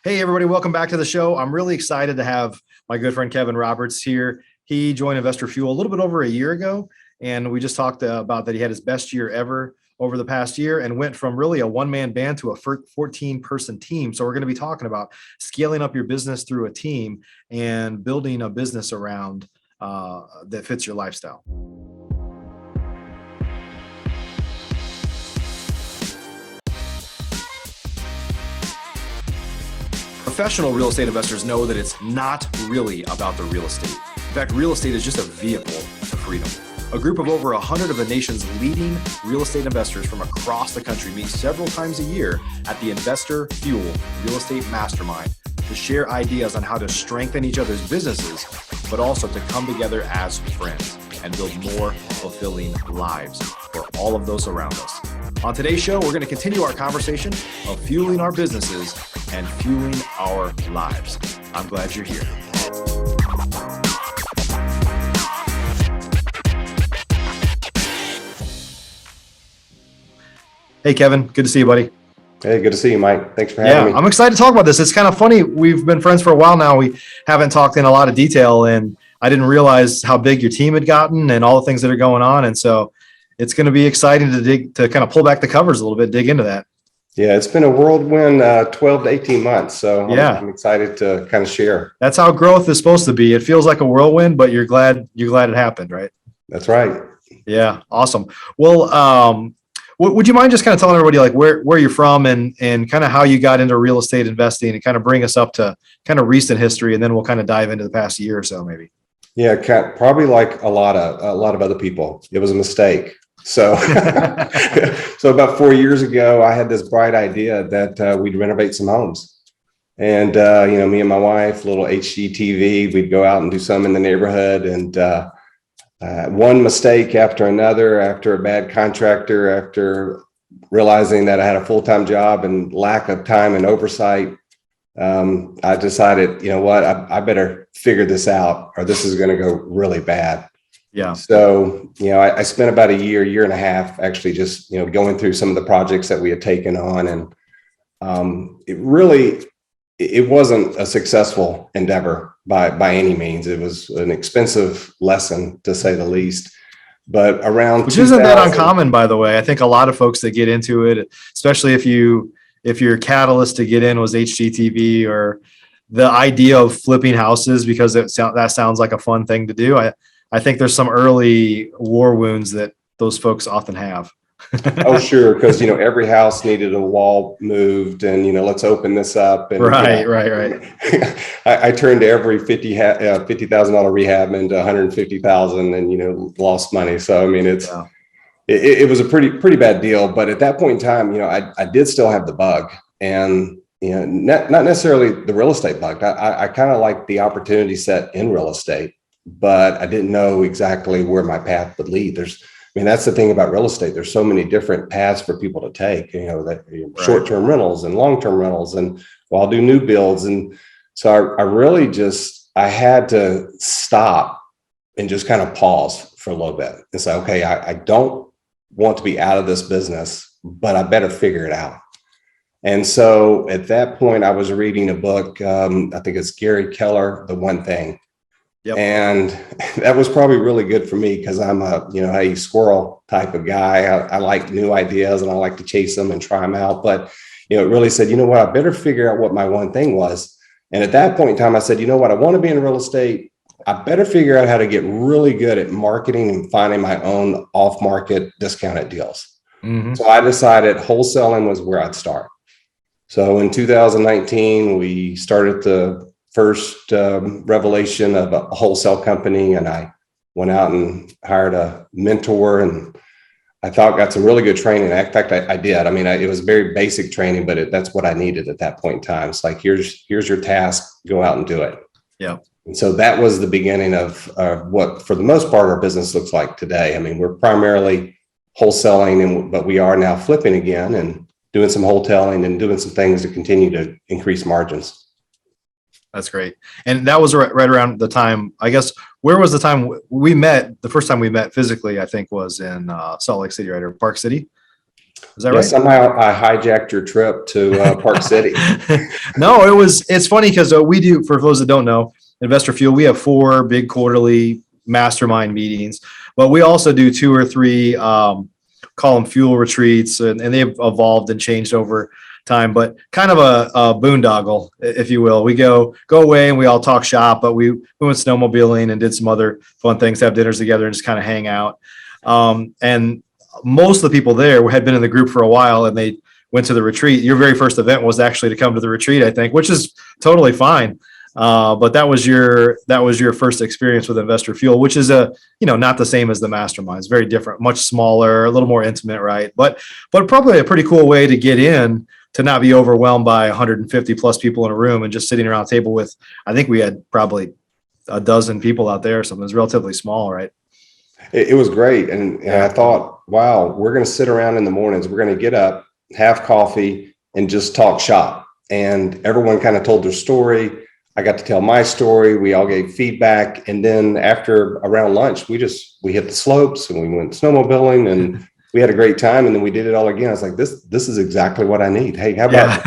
Hey, everybody, welcome back to the show. I'm really excited to have my good friend Kevin Roberts here. He joined Investor Fuel a little bit over a year ago, and we just talked about that he had his best year ever over the past year and went from really a one-man band to a 14-person team. So we're going to be talking about scaling up your business through a team and building a business around that fits your lifestyle. Professional real estate investors know that it's not really about the real estate. In fact, real estate is just a vehicle to freedom. A group of over 100 of the nation's leading real estate investors from across the country meet several times a year at the Investor Fuel Real Estate Mastermind to share ideas on how to strengthen each other's businesses, but also to come together as friends and build more fulfilling lives for all of those around us. On today's show, we're going to continue our conversation of fueling our businesses and fueling our lives. I'm glad you're here. Hey, Kevin. Good to see you, buddy. Hey, good to see you, Mike. Thanks for having me. I'm excited to talk about this. It's kind of funny. We've been friends for a while now. We haven't talked in a lot of detail, and I didn't realize how big your team had gotten and all the things that are going on. And so it's going to be exciting to kind of pull back the covers a little bit, dig into that. Yeah, it's been a whirlwind 12 to 18 months. So I'm excited to kind of share. That's how growth is supposed to be. It feels like a whirlwind, but you're glad it happened, right? That's right. Yeah, awesome. Well, would you mind just kind of telling everybody like where you're from and kind of how you got into real estate investing and kind of bring us up to kind of recent history, and then we'll kind of dive into the past year or so maybe. Yeah, probably like a lot of other people. It was a mistake. So, so about 4 years ago, I had this bright idea that we'd renovate some homes. And, me and my wife, little HGTV, we'd go out and do some in the neighborhood. And one mistake after another, after a bad contractor, after realizing that I had a full-time job and lack of time and oversight, I decided, you know what, I better figure this out or this is going to go really bad. Yeah. So, I spent about a year and a half actually just, going through some of the projects that we had taken on. And it wasn't a successful endeavor by any means. It was an expensive lesson, to say the least. But which isn't that uncommon, by the way. I think a lot of folks that get into it, especially if your catalyst to get in was HGTV or the idea of flipping houses, because that sounds like a fun thing to do. I think there's some early war wounds that those folks often have. Oh, sure. Because, every house needed a wall moved and, let's open this up. And, right. I turned every $50,000 rehab into $150,000 and, lost money. So, I mean, it was a pretty bad deal. But at that point in time, I did still have the bug and, not necessarily the real estate bug. I kind of like the opportunity set in real estate, but I didn't know exactly where my path would lead. That's the thing about real estate. There's so many different paths for people to take, short-term rentals and long-term rentals, and I'll do new builds. And so I really I had to stop and just kind of pause for a little bit and say, okay, I don't want to be out of this business, but I better figure it out. And so at that point, I was reading a book. I think it's Gary Keller, The One Thing. Yep. And that was probably really good for me because I'm a squirrel type of guy. I like new ideas and I like to chase them and try them out. But, it really said, I better figure out what my one thing was. And at that point in time, I said, I want to be in real estate. I better figure out how to get really good at marketing and finding my own off-market discounted deals. Mm-hmm. So I decided wholesaling was where I'd start. So in 2019, we started the first revelation of a wholesale company, and I went out and hired a mentor, and I got some really good training. In fact, I did. It was very basic training, but that's what I needed at that point in time. It's like, here's your task, go out and do it. Yeah. And so that was the beginning of what, for the most part, our business looks like today. We're primarily wholesaling, but we are now flipping again and doing some wholesaling and doing some things to continue to increase margins. That's great. And that was right around the time, I guess, where was the time we met? The first time we met physically, I think, was in Salt Lake City, right? Or Park City? Is that Yeah, right? somehow I hijacked your trip to Park City. No, it's funny because we do, for those that don't know, Investor Fuel, we have 4 big quarterly mastermind meetings, but we also do 2 or 3, call them fuel retreats, and they've evolved and changed over time, but kind of a boondoggle, if you will. We go away and we all talk shop, but we went snowmobiling and did some other fun things, have dinners together and just kind of hang out. And most of the people there had been in the group for a while and they went to the retreat. Your very first event was actually to come to the retreat, I think, which is totally fine. But that was your first experience with Investor Fuel, which is not the same as the mastermind. It's very different, much smaller, a little more intimate, right? But probably a pretty cool way to get in, to not be overwhelmed by 150 plus people in a room and just sitting around a table with, I think we had probably a dozen people out there or something. It's relatively small, right? It was great. And I thought, wow, we're going to sit around in the mornings. We're going to get up, have coffee, and just talk shop. And everyone kind of told their story. I got to tell my story. We all gave feedback. And then after around lunch, we hit the slopes and we went snowmobiling and we had a great time. And then we did it all again. I was like, this is exactly what I need. Hey, how about,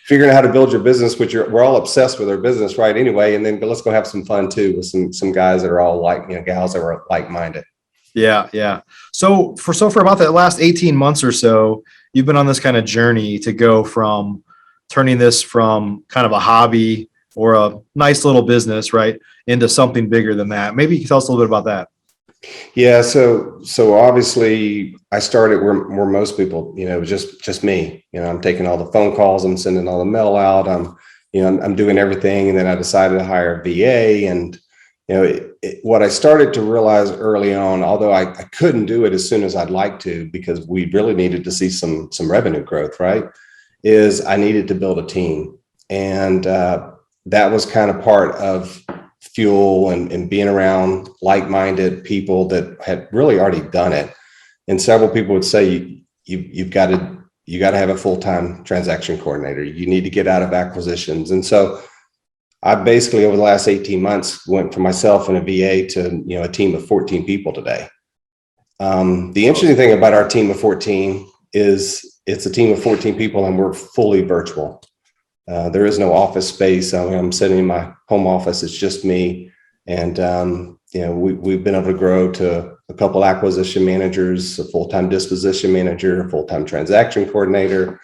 figuring out how to build your business, which we're all obsessed with our business, right? Anyway, and then let's go have some fun too with some guys that are all gals that were like-minded. Yeah. Yeah. So for about the last 18 months or so, you've been on this kind of journey to go from turning this from kind of a hobby or a nice little business, right, into something bigger than that. Maybe you can tell us a little bit about that. Yeah. So obviously I started where most people, just me, I'm taking all the phone calls, I'm sending all the mail out. I'm doing everything. And then I decided to hire a VA. And, what I started to realize early on, although I couldn't do it as soon as I'd like to, because we really needed to see some revenue growth, right, is I needed to build a team. And that was kind of part of Fuel and being around like-minded people that had really already done it. And several people would say, you've got to have a full-time transaction coordinator. You need to get out of acquisitions. And so I basically, over the last 18 months, went from myself and a VA to, a team of 14 people today. The interesting thing about our team of 14 is it's a team of 14 people and we're fully virtual. There is no office space. I'm sitting in my home office. It's just me. And, we've been able to grow to a couple acquisition managers, a full-time disposition manager, a full-time transaction coordinator,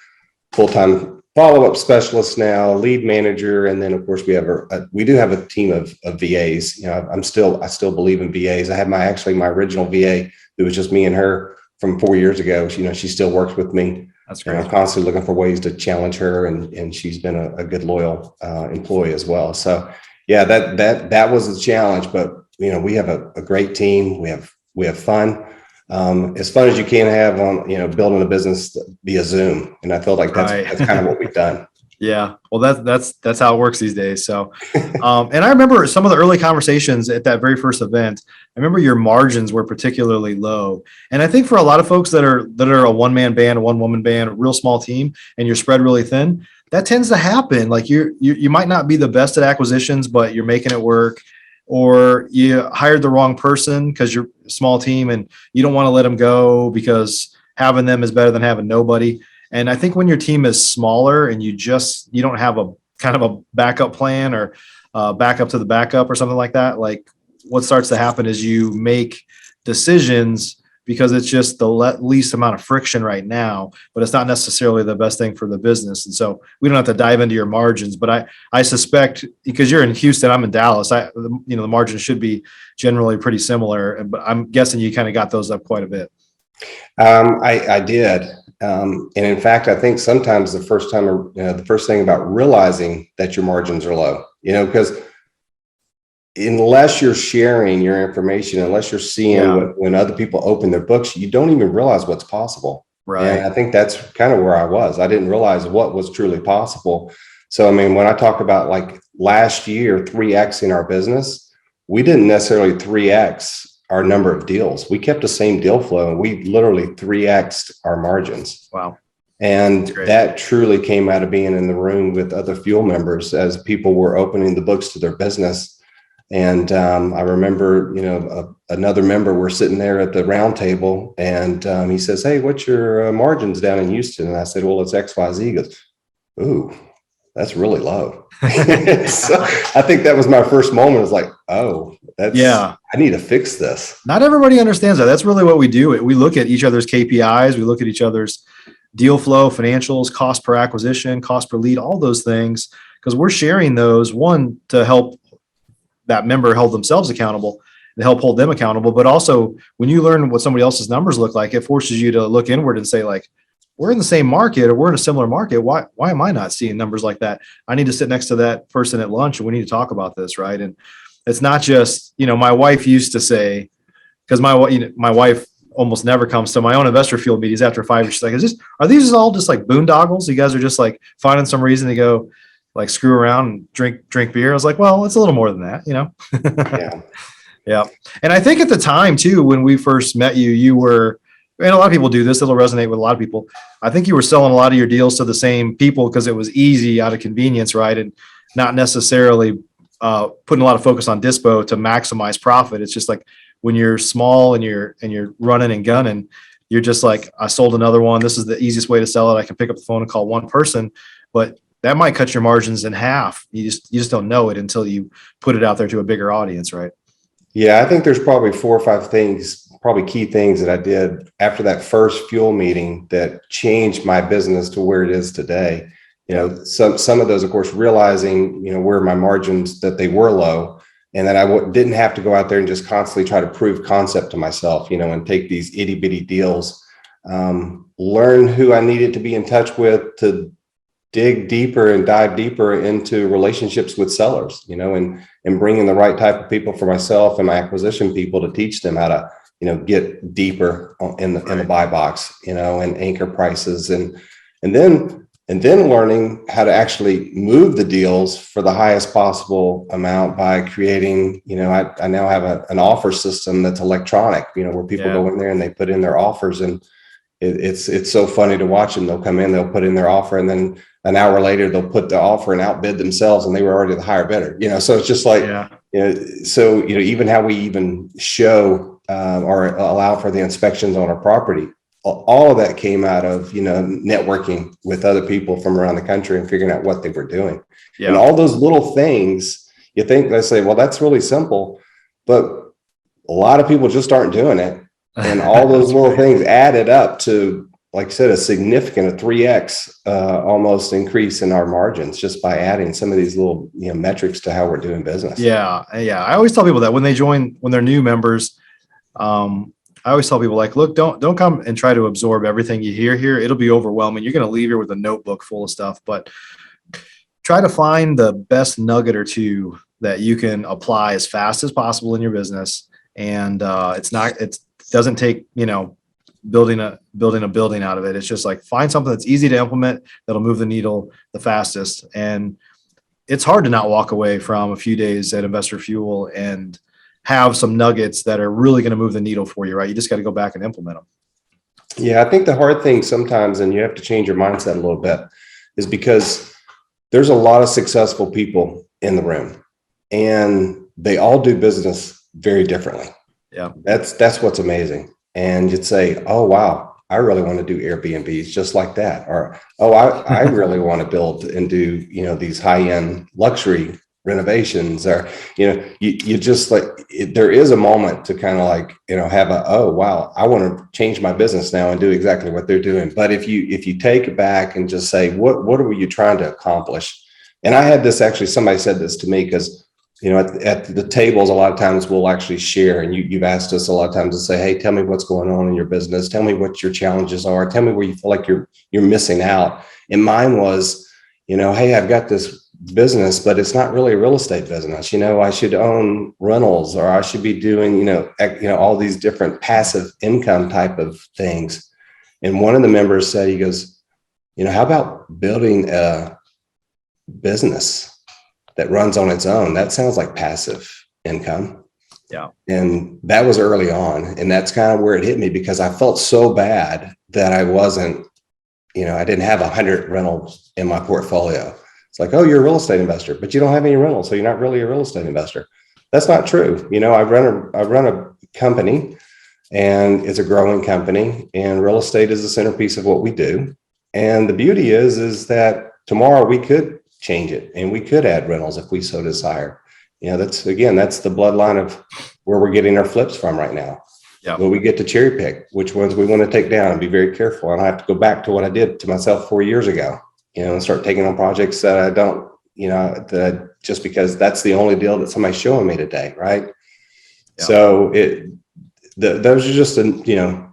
full-time follow-up specialist now, lead manager. And then of course we do have a team of VAs. I still believe in VAs. I had my original VA, it was just me and her from 4 years ago. She still works with me. That's great. And I'm constantly looking for ways to challenge her, and she's been a good, loyal employee as well. So yeah, that was a challenge, but we have a great team. We have fun, as fun as you can have on building a business via Zoom, and I feel like that's kind of what we've done. Yeah, well, that's how it works these days. So, and I remember some of the early conversations at that very first event. I remember your margins were particularly low, and I think for a lot of folks that are a one-man band, a one-woman band, a real small team, and you're spread really thin, that tends to happen. Like you might not be the best at acquisitions, but you're making it work, or you hired the wrong person because you're a small team and you don't want to let them go because having them is better than having nobody. And I think when your team is smaller and you don't have a kind of a backup plan or backup to the backup or something like that, like what starts to happen is you make decisions because it's just the least amount of friction right now, but it's not necessarily the best thing for the business. And so we don't have to dive into your margins, but I suspect, because you're in Houston, I'm in Dallas, the margins should be generally pretty similar, but I'm guessing you kind of got those up quite a bit. I did. And in fact, I think sometimes the first thing about realizing that your margins are low, because unless you're sharing your information, unless you're seeing when other people open their books, you don't even realize what's possible. Right. And I think that's kind of where I was. I didn't realize what was truly possible. So, I mean, when I talk about like last year, 3X our business, we didn't necessarily 3X our number of deals. We kept the same deal flow, and we literally 3X'd our margins. Wow. And that truly came out of being in the room with other Fuel members as people were opening the books to their business. And I remember, another member, we're sitting there at the round table, and he says, "Hey, what's your margins down in Houston?" And I said, "Well, it's XYZ." He goes, "Ooh, that's really low." So I think that was my first moment. It was like, oh, I need to fix this. Not everybody understands that. That's really what we do. We look at each other's KPIs. We look at each other's deal flow, financials, cost per acquisition, cost per lead, all those things, because we're sharing those, one, to help that member hold themselves accountable and help hold them accountable. But also, when you learn what somebody else's numbers look like, it forces you to look inward and say, like, we're in the same market, or we're in a similar market. Why am I not seeing numbers like that? I need to sit next to that person at lunch, and we need to talk about this, right? And it's not just, my wife used to say, because my wife almost never comes to my own investor field meetings after 5 years. She's like, are these all just like boondoggles? You guys are just like finding some reason to go like screw around and drink beer. I was like, well, it's a little more than that, Yeah. Yeah. And I think at the time too, when we first met you, you were, and a lot of people do this, it'll resonate with a lot of people. I think you were selling a lot of your deals to the same people because it was easy out of convenience, right? And not necessarily putting a lot of focus on dispo to maximize profit. It's just like when you're small and you're running and gunning, you're just like, I sold another one. This is the easiest way to sell it. I can pick up the phone and call one person, but that might cut your margins in half. You just don't know it until you put it out there to a bigger audience, right? Yeah, I think there's probably 4 or 5 things, probably key things that I did after that first fuel meeting that changed my business to where it is today. Some of those, of course, realizing, where my margins, that they were low, and that I didn't have to go out there and just constantly try to prove concept to myself, and take these itty bitty deals, learn who I needed to be in touch with to dig deeper and dive deeper into relationships with sellers, and bringing the right type of people for myself and my acquisition people to teach them how to, get deeper in the buy box, and anchor prices, and then learning how to actually move the deals for the highest possible amount by creating, I now have an offer system that's electronic, where people go in there and they put in their offers, and it's so funny to watch them. They'll come in, they'll put in their offer, and then an hour later they'll put the offer and outbid themselves, and they were already the higher bidder. So it's just like, so even how we even show or allow for the inspections on our property, all of that came out of networking with other people from around the country and figuring out what they were doing. And all those little things, you think, they say, well, that's really simple, but a lot of people just aren't doing it. And all those little things added up to, like I said, a significant 3x almost increase in our margins just by adding some of these little metrics to how we're doing business. Yeah. I always tell people that when they're new members, I always tell people, like, look, don't come and try to absorb everything you hear here. It'll be overwhelming. You're going to leave here with a notebook full of stuff, but try to find the best nugget or two that you can apply as fast as possible in your business. And it doesn't take, building a building out of it. It's just like, find something that's easy to implement that'll move the needle the fastest. And it's hard to not walk away from a few days at Investor Fuel and have some nuggets that are really going to move the needle for you, right? You just got to go back and implement them. Yeah, I think the hard thing sometimes, and you have to change your mindset a little bit, is because there's a lot of successful people in the room, and they all do business very differently. Yeah, that's what's amazing. And you'd say, oh, wow, I really want to do Airbnbs just like that. Or, oh, I really want to build and do, these high-end luxury renovations. Or, you just like, there is a moment to kind of like, have oh, wow, I want to change my business now and do exactly what they're doing. But if you take it back and just say, what are you trying to accomplish? And I had this, actually, somebody said this to me, because at the tables, a lot of times we'll actually share, and you've asked us a lot of times to say, hey, tell me what's going on in your business. Tell me what your challenges are. Tell me where you feel like you're missing out. And mine was, hey, I've got this business, but it's not really a real estate business. I should own rentals, or I should be doing, all these different passive income type of things. And one of the members said, he goes, how about building a business that runs on its own? That sounds like passive income. Yeah. And that was early on. And that's kind of where it hit me, because I felt so bad that I wasn't, I didn't have 100 rentals in my portfolio. It's like, oh, you're a real estate investor, but you don't have any rentals, so you're not really a real estate investor. That's not true. I run a company, and it's a growing company, and real estate is the centerpiece of what we do. And the beauty is that tomorrow we could change it and we could add rentals if we so desire. That's the bloodline of where we're getting our flips from right now. Yeah. Well, we get to cherry pick which ones we want to take down and be very careful. And I have to go back to what I did to myself 4 years ago, and start taking on projects that I don't, just because that's the only deal that somebody's showing me today. Right. Yeah. So those are just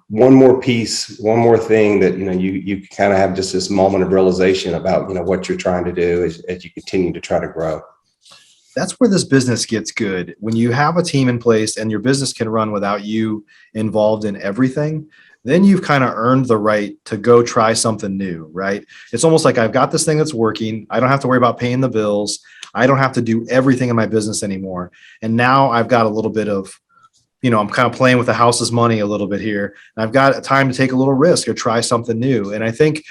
one more piece, one more thing that, you kind of have just this moment of realization about, what you're trying to do as you continue to try to grow. That's where this business gets good. When you have a team in place and your business can run without you involved in everything, then you've kind of earned the right to go try something new, right? It's almost like I've got this thing that's working. I don't have to worry about paying the bills. I don't have to do everything in my business anymore. And now I've got a little bit of, I'm kind of playing with the house's money a little bit here. And I've got time to take a little risk or try something new. And I think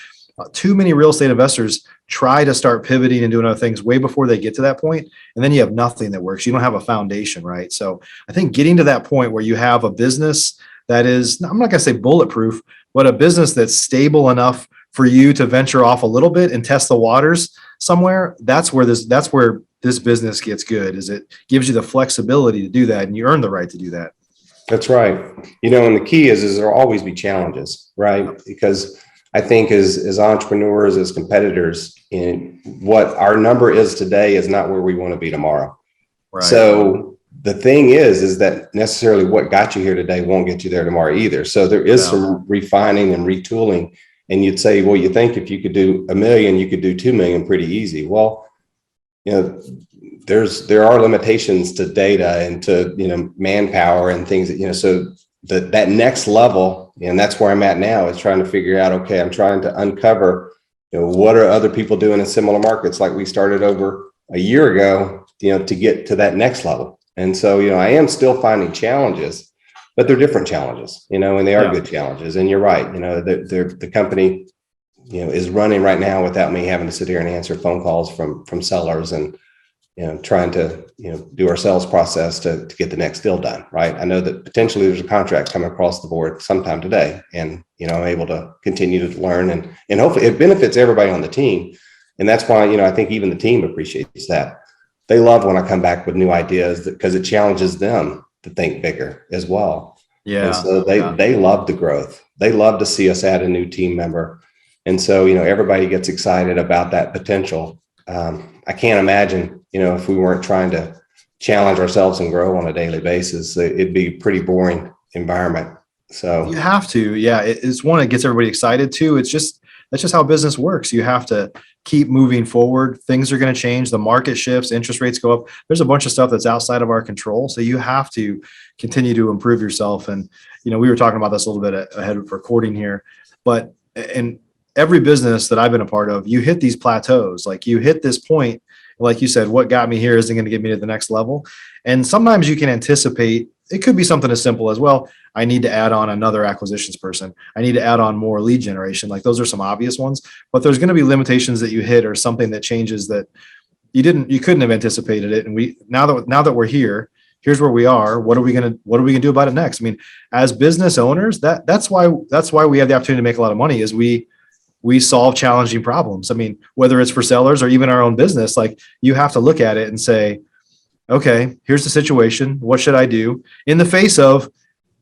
too many real estate investors try to start pivoting and doing other things way before they get to that point. And then you have nothing that works. You don't have a foundation, right? So I think getting to that point where you have a business that is, I'm not going to say bulletproof, but a business that's stable enough for you to venture off a little bit and test the waters somewhere. That's where this business gets good, is it gives you the flexibility to do that, and you earn the right to do that. That's right. And the key is there'll always be challenges, right? Because I think as entrepreneurs, as competitors, in what our number is today is not where we want to be tomorrow. Right. So the thing is that necessarily what got you here today won't get you there tomorrow either. So there is some refining and retooling. And you'd say, well, you think if you could do $1 million, you could do 2 million pretty easy. Well, there are limitations to data and to, manpower and things that, so that next level, and that's where I'm at now, is trying to figure out, okay, I'm trying to uncover, what are other people doing in similar markets like we started over a year ago, to get to that next level. And so, I am still finding challenges, but they're different challenges, and they are good challenges. And you're right, the company, is running right now without me having to sit here and answer phone calls from sellers and, trying to, do our sales process to get the next deal done. Right. I know that potentially there's a contract coming across the board sometime today, and, I'm able to continue to learn and hopefully it benefits everybody on the team. And that's why, I think even the team appreciates that. They love when I come back with new ideas because it challenges them to think bigger as well. Yeah. And so they love the growth. They love to see us add a new team member. And so, everybody gets excited about that potential. I can't imagine, if we weren't trying to challenge ourselves and grow on a daily basis, it'd be a pretty boring environment. So you have to, it's one that gets everybody excited too. That's just how business works. You have to keep moving forward. Things are going to change. The market shifts, interest rates go up. There's a bunch of stuff that's outside of our control. So you have to continue to improve yourself. And, we were talking about this a little bit ahead of recording here, but in every business that I've been a part of, you hit these plateaus. Like you hit this point, like you said, what got me here isn't going to get me to the next level. And sometimes you can anticipate, it could be something as simple as, well, I need to add on another acquisitions person. I need to add on more lead generation. Like those are some obvious ones, but there's going to be limitations that you hit or something that changes that you couldn't have anticipated it. And now that we're here, here's where we are. What are we going to do about it next? I mean, as business owners, that's why we have the opportunity to make a lot of money, is we solve challenging problems. I mean, whether it's for sellers or even our own business, like you have to look at it and say, okay, here's the situation. What should I do in the face of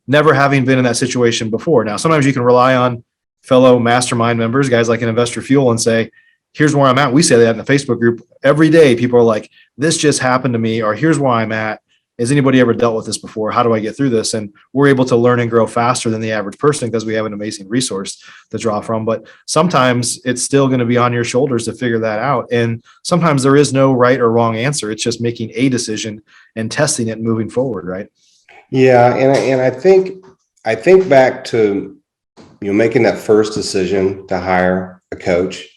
never having been in that situation before? Now, sometimes you can rely on fellow mastermind members, guys like an Investor Fuel, and say, here's where I'm at. We say that in the Facebook group every day. People are like, this just happened to me, or here's where I'm at. Has anybody ever dealt with this before? How do I get through this? And we're able to learn and grow faster than the average person because we have an amazing resource to draw from. But sometimes it's still going to be on your shoulders to figure that out. And sometimes there is no right or wrong answer. It's just making a decision and testing it and moving forward, right? Yeah. And I think back to, making that first decision to hire a coach.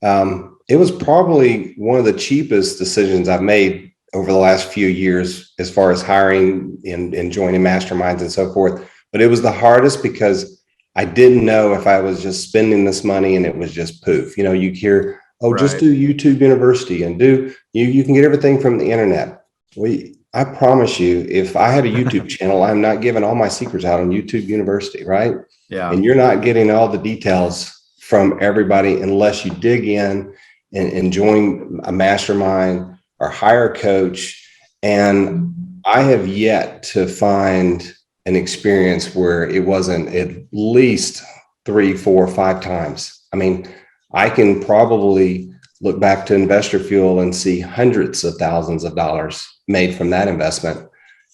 It was probably one of the cheapest decisions I've made over the last few years, as far as hiring and joining masterminds and so forth. But it was the hardest because I didn't know if I was just spending this money and it was just poof. You hear, right, just do YouTube University and you can get everything from the internet. Well, I promise you, if I had a YouTube channel, I'm not giving all my secrets out on YouTube University, right? Yeah. And you're not getting all the details from everybody unless you dig in and join a mastermind or hire a coach. And I have yet to find an experience where it wasn't at least 3, 4, 5 times. I mean, I can probably look back to Investor Fuel and see hundreds of thousands of dollars made from that investment.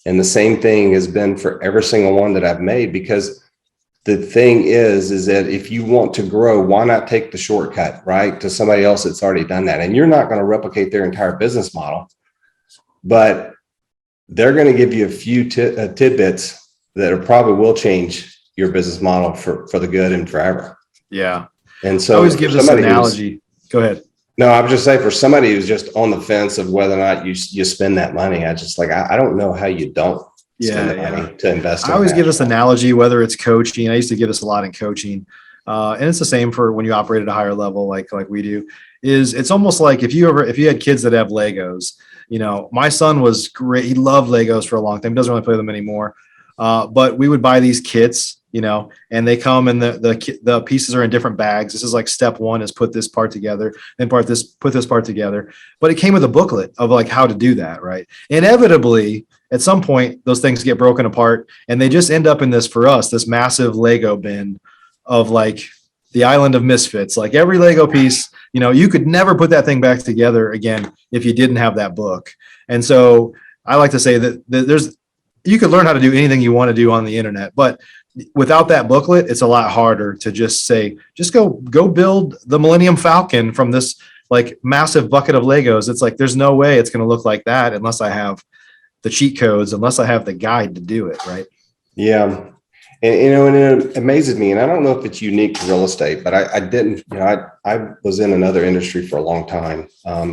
And the same thing has been for every single one that I've made, because the thing is that if you want to grow, why not take the shortcut, right? To somebody else that's already done that. And you're not going to replicate their entire business model, but they're going to give you a few tidbits that are probably will change your business model for the good and forever. Yeah. And so I always give this analogy. Go ahead. No, I was just saying, for somebody who's just on the fence of whether or not you spend that money, I just like, I don't know how you don't spend the money to invest in. I always give this analogy, whether it's coaching. I used to give this a lot in coaching. And it's the same for when you operate at a higher level, like we do. It's almost like if you had kids that have Legos. You know, my son was great. He loved Legos for a long time. He doesn't really play them anymore. But we would buy these kits, you know, and they come and the pieces are in different bags. This is like step one is put this part together, then put this part together. But it came with a booklet of like how to do that, right? Inevitably, at some point, those things get broken apart and they just end up in this massive Lego bin of like the island of misfits. Like every Lego piece, you know, you could never put that thing back together again if you didn't have that book. And so I like to say that you could learn how to do anything you want to do on the internet, but without that booklet, it's a lot harder to just go build the Millennium Falcon from this like massive bucket of Legos. It's like, there's no way it's going to look like that unless I have the cheat codes, unless I have the guide to do it. Right. Yeah. And, you know, and it amazes me, and I don't know if it's unique to real estate, but I didn't, you know, I was in another industry for a long time,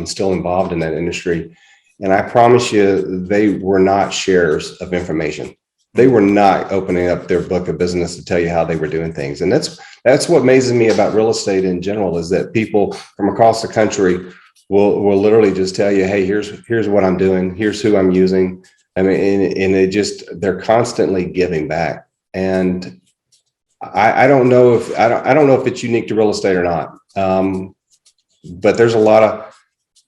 still involved in that industry. And I promise you, they were not sharers of information. They were not opening up their book of business to tell you how they were doing things. And that's what amazes me about real estate in general, is that people from across the country will literally just tell you, hey, here's what I'm doing. Here's who I'm using. I mean, and they're constantly giving back. And I don't know if it's unique to real estate or not. But there's a lot of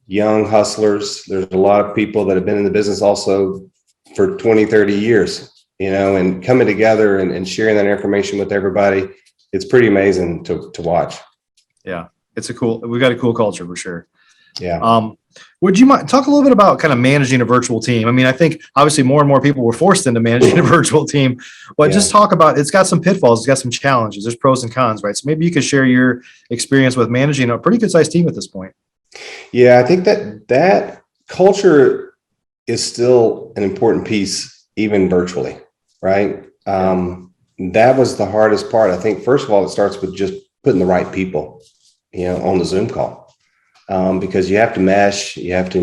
young hustlers. There's a lot of people that have been in the business also for 20, 30 years, you know, and coming together and sharing that information with everybody. It's pretty amazing to watch. Yeah. We've got a cool culture for sure. Yeah. Would you mind talk a little bit about kind of managing a virtual team? I mean, I think obviously more and more people were forced into managing a virtual team, but just talk about, it's got some pitfalls, it's got some challenges, there's pros and cons, right? So maybe you could share your experience with managing a pretty good sized team at this point. Yeah, I think that culture is still an important piece, even virtually, right? That was the hardest part. I think, first of all, it starts with just putting the right people, you know, on the Zoom call. Because you have to mesh, you have to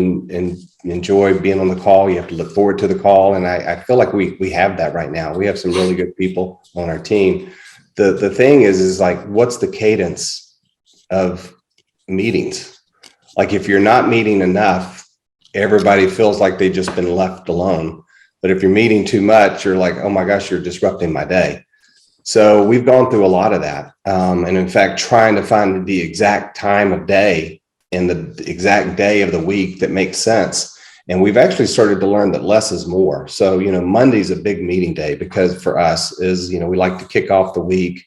enjoy being on the call, you have to look forward to the call. And I feel like we have that right now. We have some really good people on our team. The thing is like, what's the cadence of meetings? Like if you're not meeting enough, everybody feels like they've just been left alone. But if you're meeting too much, you're like, oh my gosh, you're disrupting my day. So we've gone through a lot of that. And in fact, trying to find the exact time of day and the exact day of the week that makes sense. And we've actually started to learn that less is more. So, you know, Monday's a big meeting day because for us is, you know, we like to kick off the week.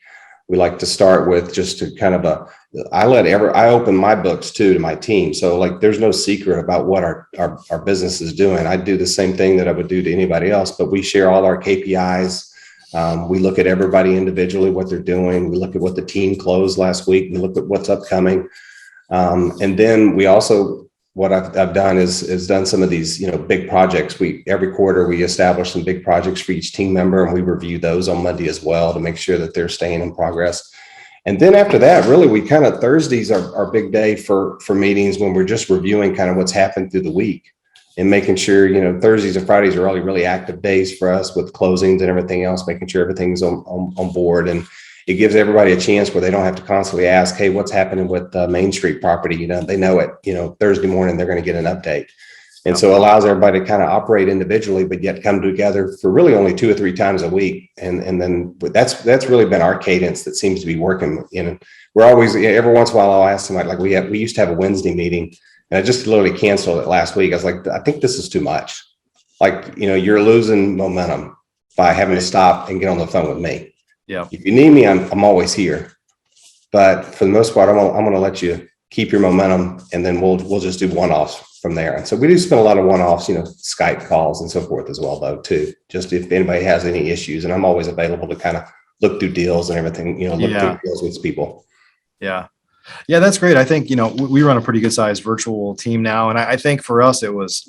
We like to start with just to kind of I open my books too to my team. So like, there's no secret about what our business is doing. I do the same thing that I would do to anybody else, but we share all our KPIs. We look at everybody individually, what they're doing. We look at what the team closed last week. We look at what's upcoming. And then we also, what I've done is done some of these, you know, big projects. Every quarter we establish some big projects for each team member, and we review those on Monday as well to make sure that they're staying in progress. And then after that, really, we kind of, Thursdays are our big day for meetings when we're just reviewing kind of what's happened through the week and making sure, you know, Thursdays and Fridays are really, really active days for us with closings and everything else, making sure everything's on board. And it gives everybody a chance where they don't have to constantly ask, hey, what's happening with the Main Street property? You know, they know it, you know, Thursday morning, they're going to get an update. And so it allows everybody to kind of operate individually, but yet come together for really only 2 or 3 times a week. And then that's really been our cadence that seems to be working. We're always, every once in a while I'll ask somebody, like we used to have a Wednesday meeting, and I just literally canceled it last week. I was like, I think this is too much. Like, you're losing momentum by having to stop and get on the phone with me. Yeah. If you need me, I'm always here. But for the most part, I'm going to let you keep your momentum, and then we'll just do one-offs from there. And so we do spend a lot of one-offs, Skype calls and so forth as well, though, too, just if anybody has any issues. And I'm always available to kind of look through deals and everything, look through deals with people. Yeah. Yeah, that's great. I think, we run a pretty good sized virtual team now. And I think for us, it was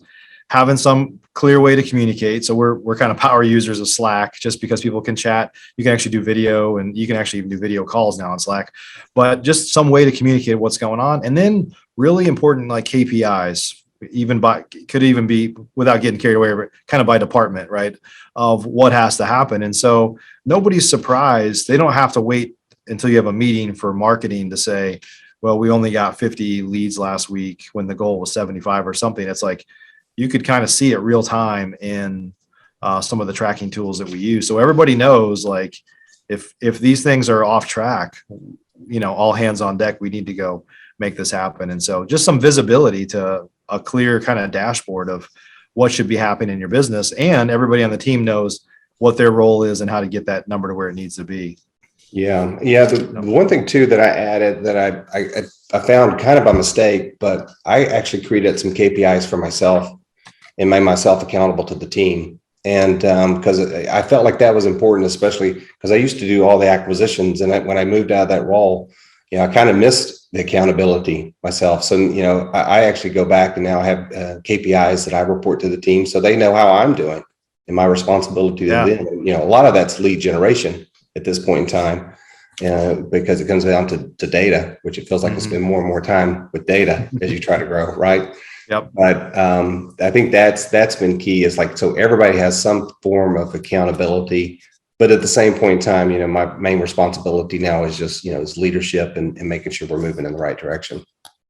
having some clear way to communicate. So we're kind of power users of Slack, just because people can chat. You can actually do video, and you can actually even do video calls now on Slack, but just some way to communicate what's going on. And then really important, like KPIs, could even be, without getting carried away, but kind of by department, right, of what has to happen. And so nobody's surprised. They don't have to wait until you have a meeting for marketing to say, well, we only got 50 leads last week when the goal was 75 or something. It's like, you could kind of see it real time in some of the tracking tools that we use. So everybody knows, like, if these things are off track, all hands on deck, we need to go make this happen. And so just some visibility to a clear kind of dashboard of what should be happening in your business. And everybody on the team knows what their role is and how to get that number to where it needs to be. Yeah. The one thing too that I added that I found kind of by mistake, but I actually created some KPIs for myself and made myself accountable to the team. And because I felt like that was important, especially because I used to do all the acquisitions. And when I moved out of that role, I kind of missed the accountability myself. So, I actually go back and now have KPIs that I report to the team, so they know how I'm doing and my responsibility to them. A lot of that's lead generation at this point in time, because it comes down to data, which it feels like I spend more and more time with data as you try to grow, right? Yep. But I think that's been key, is like, so everybody has some form of accountability, but at the same point in time, my main responsibility now is just, is leadership and making sure we're moving in the right direction.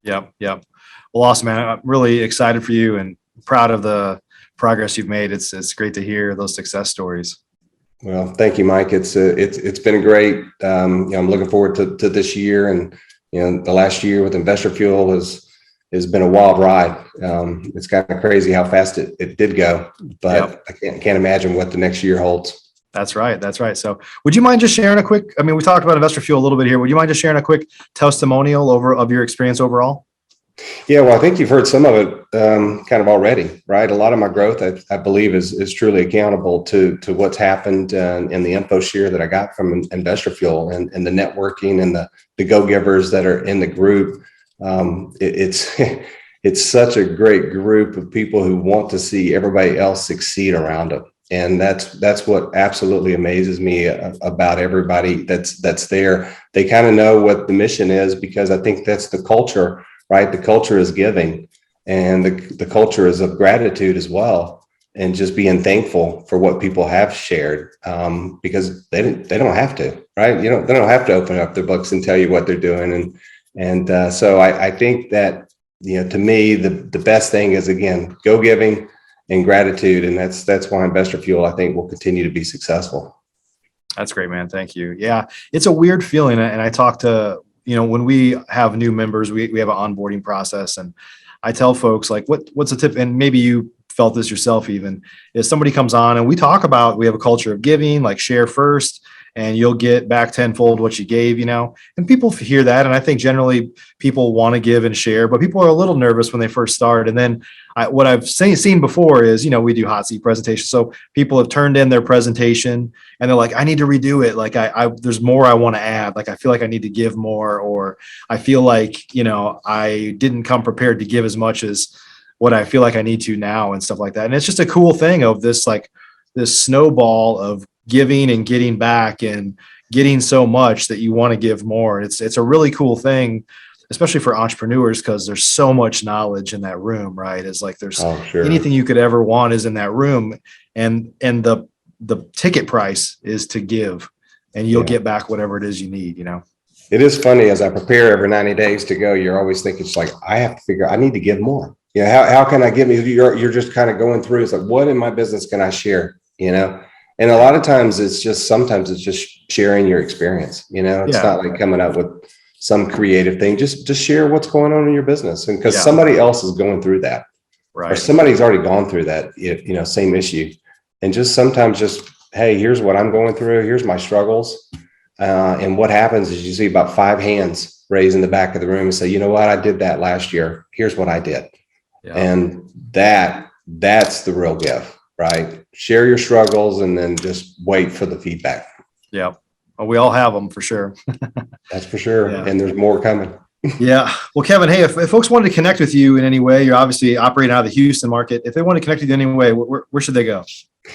Yep. Well, awesome, man. I'm really excited for you and proud of the progress you've made. It's great to hear those success stories. Well, thank you, Mike. It's been great. I'm looking forward to this year, and the last year with Investor Fuel has been a wild ride. It's kind of crazy how fast it did go, but I can't imagine what the next year holds. That's right. So would you mind just sharing we talked about Investor Fuel a little bit here. Would you mind just sharing a quick testimonial of your experience overall? Yeah, well, I think you've heard some of it kind of already, right? A lot of my growth, I believe, is truly accountable to what's happened in the info share that I got from Investor Fuel and the networking and the go-givers that are in the group. It's such a great group of people who want to see everybody else succeed around them. And that's what absolutely amazes me about everybody that's there. They kind of know what the mission is, because I think that's the culture, right? The culture is giving, and the culture is of gratitude as well, and just being thankful for what people have shared, because they don't have to, right? They don't have to open up their books and tell you what they're doing. And so I think that, to me, the best thing is, again, go giving and gratitude. And that's why Investor Fuel, I think, will continue to be successful. That's great, man. Thank you. Yeah, it's a weird feeling. And I talk to, when we have new members, we have an onboarding process, and I tell folks, like, what's a tip? And maybe you felt this yourself, even, is somebody comes on and we talk about, we have a culture of giving, like share first, and you'll get back tenfold what you gave, and people hear that. And I think generally people want to give and share, but people are a little nervous when they first start. And then what I've seen before is, we do hot seat presentations. So people have turned in their presentation and they're like, I need to redo it. Like there's more I want to add. Like, I feel like I need to give more, or I feel like, I didn't come prepared to give as much as what I feel like I need to now, and stuff like that. And it's just a cool thing of this, like, this snowball of giving and getting back and getting so much that you want to give more. It's a really cool thing, especially for entrepreneurs, because there's so much knowledge in that room, right? It's like there's anything you could ever want is in that room, and the ticket price is to give, and you'll get back whatever it is you need. It is funny, as I prepare every 90 days to go, you're always thinking, it's like, I need to give more. You know, how can I give me, you're just kind of going through, it's like, what in my business can I share? You know, and a lot of times sometimes it's just sharing your experience. You know, it's not like coming up with some creative thing, just share what's going on in your business. And because somebody else is going through that, or somebody's already gone through that, you know, same issue. And just sometimes hey, here's what I'm going through. Here's my struggles. And what happens is you see about 5 hands raised in the back of the room and say, you know what, I did that last year. Here's what I did. And that's the real gift, right? Share your struggles and then just wait for the feedback. Yeah. Well, we all have them for sure. That's for sure. And there's more coming. Yeah. Well, Kevin, hey, if folks wanted to connect with you in any way, you're obviously operating out of the Houston market. If they want to connect with you in any way, where should they go?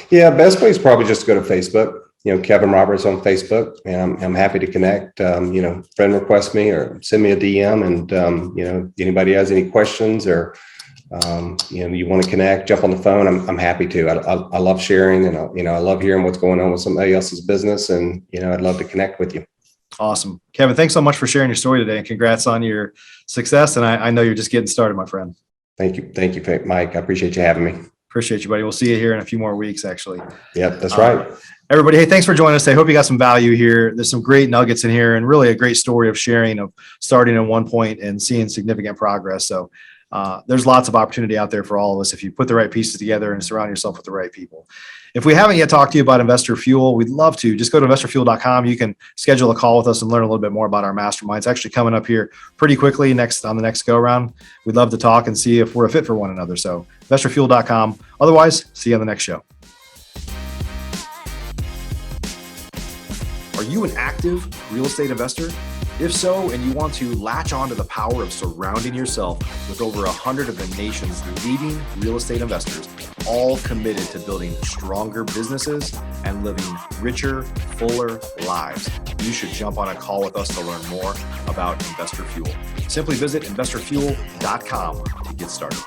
Yeah. Best way is probably just to go to Facebook, you know, Kevin Roberts on Facebook. And I'm happy to connect, you know, friend request me or send me a DM. And, you know, anybody has any questions or, you know, you want to connect, jump on the phone. I'm happy to. I love sharing, and you know, I love hearing what's going on with somebody else's business, and you know, I'd love to connect with you. Awesome, Kevin. Thanks so much for sharing your story today, and congrats on your success. And I know you're just getting started, my friend. Thank you, Mike. I appreciate you having me. Appreciate you, buddy. We'll see you here in a few more weeks, actually. Yep, that's right. Everybody, hey, thanks for joining us. I hope you got some value here. There's some great nuggets in here, and really a great story of sharing, of starting at one point and seeing significant progress. So. There's lots of opportunity out there for all of us if you put the right pieces together and surround yourself with the right people. If we haven't yet talked to you about Investor Fuel, we'd love to. Just go to investorfuel.com. You can schedule a call with us and learn a little bit more about our mastermind. It's actually coming up here pretty quickly on the next go around. We'd love to talk and see if we're a fit for one another. So investorfuel.com. Otherwise, see you on the next show. Are you an active real estate investor? If so, and you want to latch on to the power of surrounding yourself with over 100 of the nation's leading real estate investors, all committed to building stronger businesses and living richer, fuller lives, you should jump on a call with us to learn more about Investor Fuel. Simply visit investorfuel.com to get started.